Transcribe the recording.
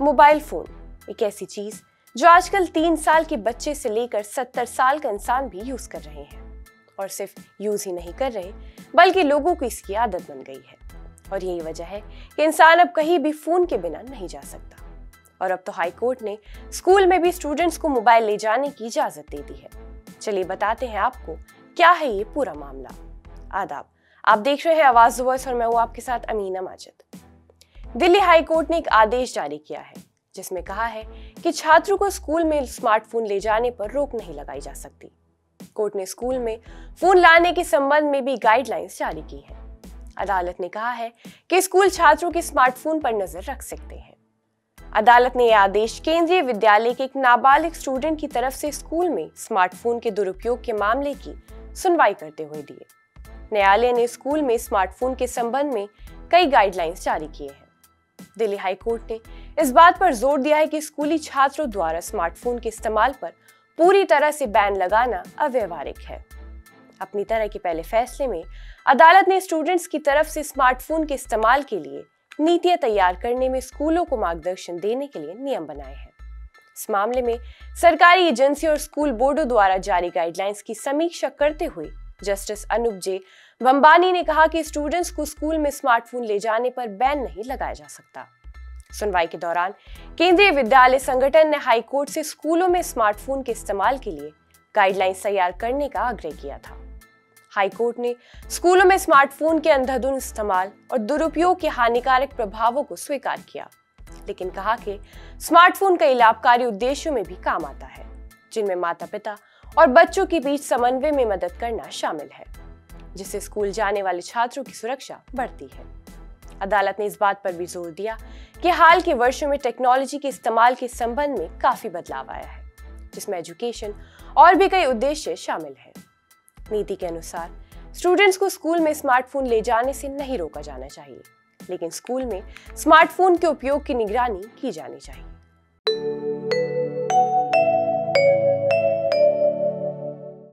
Mobile phone एक ऐसी चीज जो आजकल 3 साल के बच्चे से लेकर 70 साल का इंसान भी यूज कर रहे हैं। और सिर्फ यूज ही नहीं कर रहे बल्कि लोगों को इसकी आदत बन गई है। और यही वजह है कि इंसान अब कहीं भी फोन के बिना नहीं जा सकता। और अब तो हाई कोर्ट ने स्कूल में भी स्टूडेंट्स को मोबाइल ले जाने की इजाजत दे दी है। चलिए बताते हैं आपको क्या है ये पूरा मामला। आदाब, आप देख रहे हैं आवाज वॉइस और मैं हूं आपके साथ अमीना माजिद। दिल्ली हाई कोर्ट ने एक आदेश जारी किया है जिसमें कहा है कि छात्रों को स्कूल में स्मार्टफोन ले जाने पर रोक नहीं लगाई जा सकती। कोर्ट ने स्कूल में फोन लाने के संबंध में भी गाइडलाइंस जारी की है। अदालत ने कहा है कि स्कूल छात्रों के स्मार्टफोन पर नजर रख सकते हैं। अदालत ने यह आदेश केंद्रीय विद्यालय के एक नाबालिग स्टूडेंट की तरफ से स्कूल में स्मार्टफोन के दुरुपयोग के मामले की सुनवाई करते हुए दिए। न्यायालय ने स्कूल में स्मार्टफोन के संबंध में कई गाइडलाइंस जारी किए हैं। दिल्ली हाई कोर्ट ने इस बात पर जोर दिया है कि स्कूली छात्रों द्वारा स्मार्टफोन के इस्तेमाल पर पूरी तरह से बैन लगाना अव्यावहारिक है। अपनी तरह के पहले फैसले में अदालत ने स्टूडेंट्स की तरफ से स्मार्टफोन के इस्तेमाल के लिए नीतियां तैयार करने में स्कूलों को मार्गदर्शन देने के लिए नियम बनाए हैं। इस मामले में सरकारी एजेंसी और स्कूल बोर्डों द्वारा जारी गाइडलाइंस की समीक्षा करते हुए जस्टिस अनूप जे बंबानी ने कहा कि स्टूडेंट्स को स्कूल में स्मार्टफोन ले जाने पर बैन नहीं लगाया जा सकता। सुनवाई के दौरान केंद्रीय विद्यालय संगठन ने हाई कोर्ट से स्कूलों में स्मार्टफोन के इस्तेमाल के लिए गाइडलाइंस तैयार करने का आग्रह किया था। हाई कोर्ट ने स्कूलों में स्मार्टफोन के अंधाधुंध इस्तेमाल और दुरुपयोग के हानिकारक प्रभावों को स्वीकार किया, लेकिन कहा कि स्मार्टफोन कई लाभकारी उद्देश्यों में भी काम आता है, जिनमें माता पिता और बच्चों के बीच समन्वय में मदद करना शामिल है, जिससे स्कूल जाने वाले छात्रों की सुरक्षा बढ़ती है। अदालत ने इस बात पर भी जोर दिया कि हाल के वर्षों में टेक्नोलॉजी के इस्तेमाल के संबंध में काफी बदलाव आया है, जिसमें एजुकेशन और भी कई उद्देश्य शामिल हैं। नीति के अनुसार स्टूडेंट्स को स्कूल में स्मार्टफोन ले जाने से नहीं रोका जाना चाहिए, लेकिन स्कूल में स्मार्टफोन के उपयोग की निगरानी की जानी चाहिए।